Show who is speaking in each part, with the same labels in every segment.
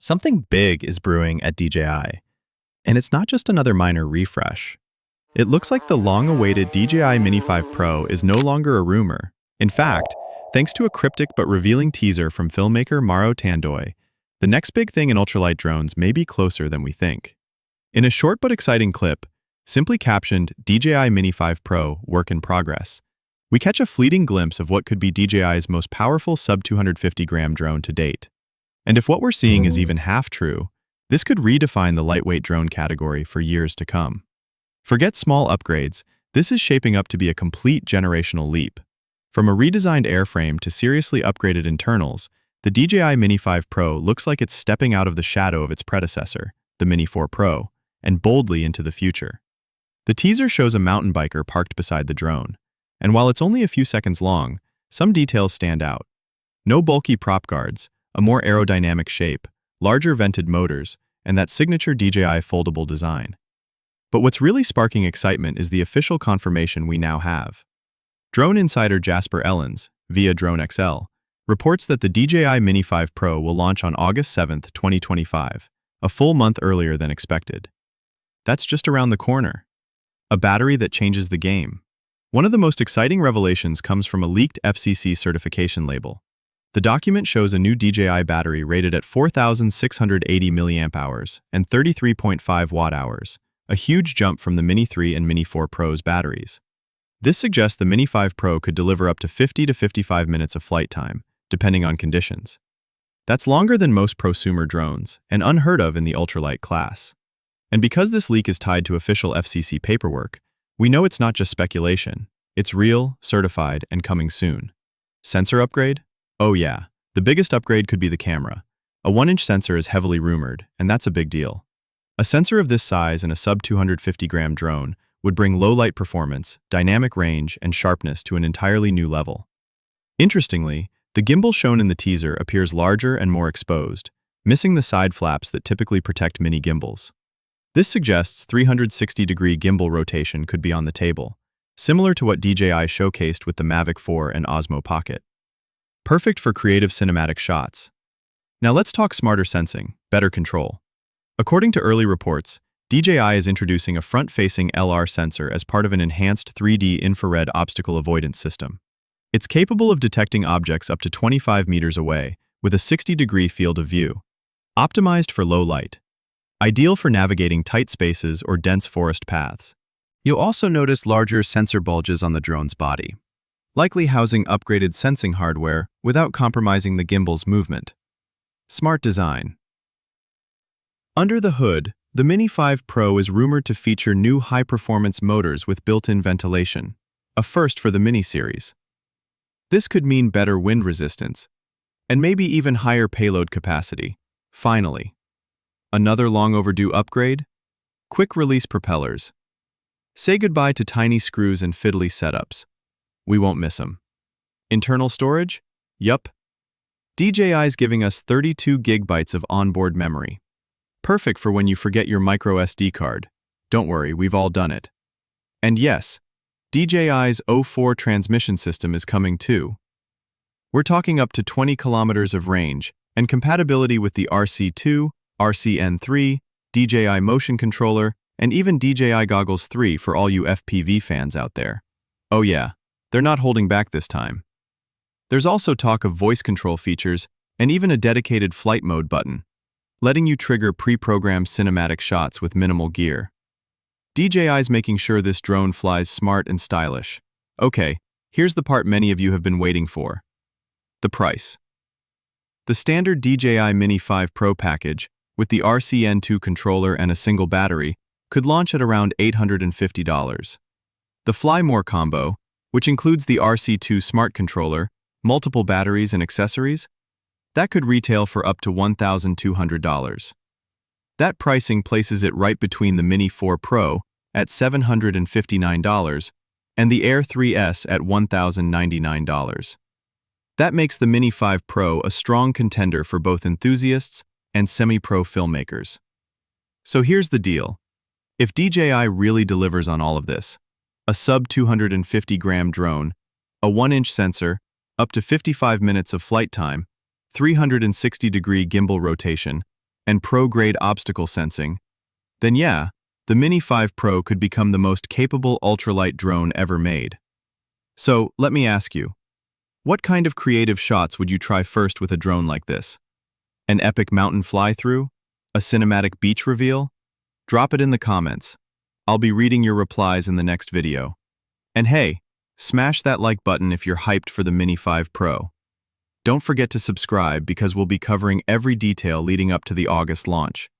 Speaker 1: Something big is brewing at DJI, and it's not just another minor refresh. It looks like the long-awaited DJI Mini 5 Pro is no longer a rumor. In fact, thanks to a cryptic but revealing teaser from filmmaker Maro Tandoy, the next big thing in ultralight drones may be closer than we think. In a short but exciting clip, simply captioned DJI Mini 5 Pro Work in Progress, we catch a fleeting glimpse of what could be DJI's most powerful sub-250-gram drone to date. And if what we're seeing is even half true, this could redefine the lightweight drone category for years to come. Forget small upgrades, this is shaping up to be a complete generational leap. From a redesigned airframe to seriously upgraded internals, the DJI Mini 5 Pro looks like it's stepping out of the shadow of its predecessor, the Mini 4 Pro, and boldly into the future. The teaser shows a mountain biker parked beside the drone, and while it's only a few seconds long, some details stand out. No bulky prop guards, a more aerodynamic shape, larger vented motors, and that signature DJI foldable design. But what's really sparking excitement is the official confirmation we now have. Drone insider Jasper Ellens, via Drone XL, reports that the DJI Mini 5 Pro will launch on August 7, 2025, a full month earlier than expected. That's just around the corner. A battery that changes the game. One of the most exciting revelations comes from a leaked FCC certification label. The document shows a new DJI battery rated at 4,680 mAh and 33.5 watt-hours, a huge jump from the Mini 3 and Mini 4 Pro's batteries. This suggests the Mini 5 Pro could deliver up to 50 to 55 minutes of flight time, depending on conditions. That's longer than most prosumer drones, and unheard of in the ultralight class. And because this leak is tied to official FCC paperwork, we know it's not just speculation. It's real, certified, and coming soon. Sensor upgrade? Oh yeah, the biggest upgrade could be the camera. A 1-inch sensor is heavily rumored, and that's a big deal. A sensor of this size in a sub-250-gram drone would bring low-light performance, dynamic range, and sharpness to an entirely new level. Interestingly, the gimbal shown in the teaser appears larger and more exposed, missing the side flaps that typically protect mini gimbals. This suggests 360-degree gimbal rotation could be on the table, similar to what DJI showcased with the Mavic 4 and Osmo Pocket. Perfect for creative cinematic shots. Now let's talk smarter sensing, better control. According to early reports, DJI is introducing a front-facing LR sensor as part of an enhanced 3D infrared obstacle avoidance system. It's capable of detecting objects up to 25 meters away with a 60-degree field of view, optimized for low light. Ideal for navigating tight spaces or dense forest paths. You'll also notice larger sensor bulges on the drone's body, likely housing upgraded sensing hardware without compromising the gimbal's movement. Smart design. Under the hood, the Mini 5 Pro is rumored to feature new high-performance motors with built-in ventilation, a first for the Mini series. This could mean better wind resistance, and maybe even higher payload capacity. Finally, another long-overdue upgrade? Quick-release propellers. Say goodbye to tiny screws and fiddly setups. We won't miss them. Internal storage? Yup. DJI's giving us 32 gigabytes of onboard memory. Perfect for when you forget your micro SD card. Don't worry, we've all done it. And yes, DJI's O4 transmission system is coming too. We're talking up to 20 kilometers of range and compatibility with the RC2, RCN3, DJI Motion Controller, and even DJI Goggles 3 for all you FPV fans out there. Oh yeah, they're not holding back this time. There's also talk of voice control features and even a dedicated flight mode button, letting you trigger pre-programmed cinematic shots with minimal gear. DJI's making sure this drone flies smart and stylish. Okay, here's the part many of you have been waiting for. The price. The standard DJI Mini 5 Pro package, with the RCN2 controller and a single battery, could launch at around $850. The Fly More combo, which includes the RC2 smart controller, multiple batteries and accessories, that could retail for up to $1,200. That pricing places it right between the Mini 4 Pro at $759 and the Air 3S at $1,099. That makes the Mini 5 Pro a strong contender for both enthusiasts and semi-pro filmmakers. So here's the deal. If DJI really delivers on all of this, a sub-250-gram drone, a 1-inch sensor, up to 55 minutes of flight time, 360-degree gimbal rotation, and pro-grade obstacle sensing, then yeah, the Mini 5 Pro could become the most capable ultralight drone ever made. So, let me ask you, what kind of creative shots would you try first with a drone like this? An epic mountain fly-through? A cinematic beach reveal? Drop it in the comments. I'll be reading your replies in the next video. And hey, smash that like button if you're hyped for the Mini 5 Pro. Don't forget to subscribe because we'll be covering every detail leading up to the August launch.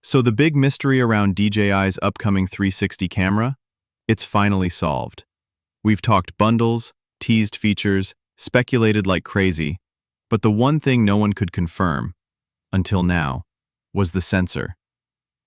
Speaker 1: So the big mystery around DJI's upcoming 360 camera? It's finally solved. We've talked bundles, teased features, speculated like crazy, but the one thing no one could confirm, until now, was the sensor.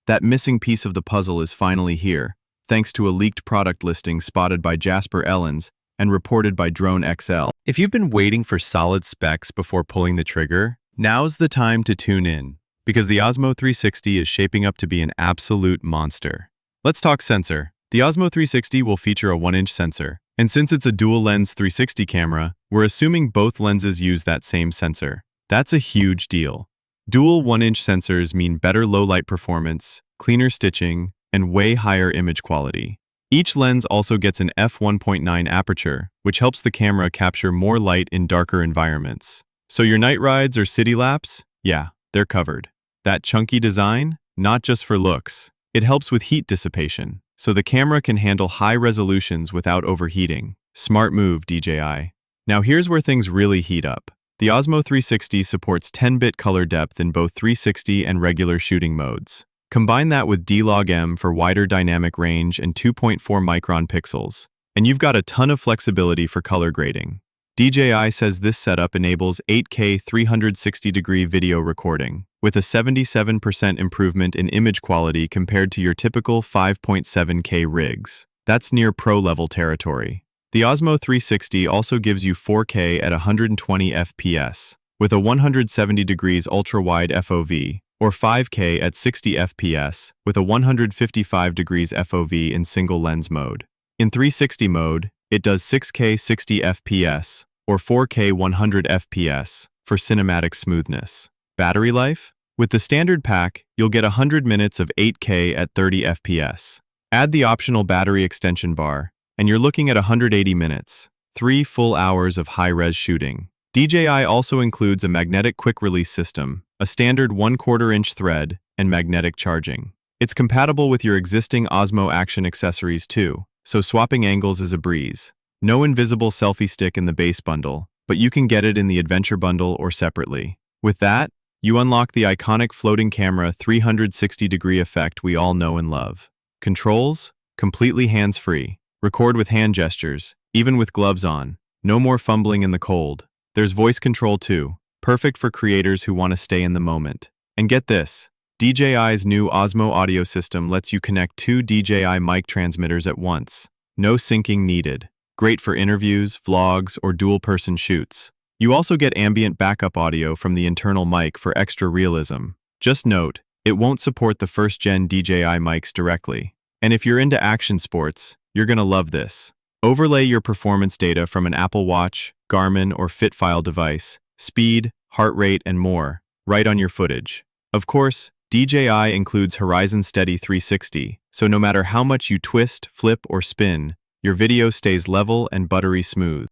Speaker 1: That missing piece of the puzzle is finally here, thanks to a leaked product listing spotted by Jasper Ellens and reported by Drone XL. If you've been waiting for solid specs before pulling the trigger, now's the time to tune in, because the Osmo 360 is shaping up to be an absolute monster. Let's talk sensor. The Osmo 360 will feature a 1-inch sensor, and since it's a dual-lens 360 camera, we're assuming both lenses use that same sensor. That's a huge deal. Dual 1-inch sensors mean better low-light performance, cleaner stitching, and way higher image quality. Each lens also gets an f1.9 aperture, which helps the camera capture more light in darker environments. So your night rides or city laps? Yeah, they're covered. That chunky design? Not just for looks. It helps with heat dissipation, so the camera can handle high resolutions without overheating. Smart move, DJI. Now here's where things really heat up. The Osmo 360 supports 10-bit color depth in both 360 and regular shooting modes. Combine that with D-Log-M for wider dynamic range and 2.4 micron pixels, and you've got a ton of flexibility for color grading. DJI says this setup enables 8K 360-degree video recording, with a 77% improvement in image quality compared to your typical 5.7K rigs. That's near pro-level territory. The Osmo 360 also gives you 4K at 120 FPS, with a 170 degrees ultra-wide FOV, or 5K at 60 FPS, with a 155 degrees FOV in single-lens mode. In 360 mode, it does 6K 60 FPS, or 4K 100 FPS, for cinematic smoothness. Battery life? With the standard pack, you'll get 100 minutes of 8K at 30 FPS. Add the optional battery extension bar, and you're looking at 180 minutes, 3 full hours of high-res shooting. DJI also includes a magnetic quick-release system, a standard 1/4-inch thread, and magnetic charging. It's compatible with your existing Osmo Action accessories too, so swapping angles is a breeze. No invisible selfie stick in the base bundle, but you can get it in the Adventure bundle or separately. With that, you unlock the iconic floating camera 360-degree effect we all know and love. Controls? Completely hands-free. Record with hand gestures, even with gloves on. No more fumbling in the cold. There's voice control too, perfect for creators who want to stay in the moment. And get this, DJI's new Osmo audio system lets you connect 2 DJI mic transmitters at once. No syncing needed. Great for interviews, vlogs, or dual-person shoots. You also get ambient backup audio from the internal mic for extra realism. Just note, it won't support the first-gen DJI mics directly. And if you're into action sports, you're gonna love this. Overlay your performance data from an Apple Watch, Garmin, or Fitfile device, speed, heart rate, and more, right on your footage. Of course, DJI includes Horizon Steady 360, so no matter how much you twist, flip, or spin, your video stays level and buttery smooth.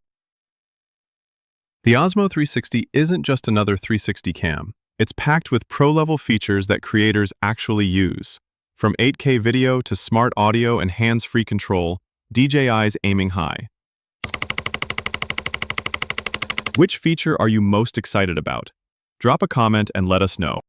Speaker 1: The Osmo 360 isn't just another 360 cam. It's packed with pro-level features that creators actually use. From 8K video to smart audio and hands-free control, DJI's aiming high. Which feature are you most excited about? Drop a comment and let us know.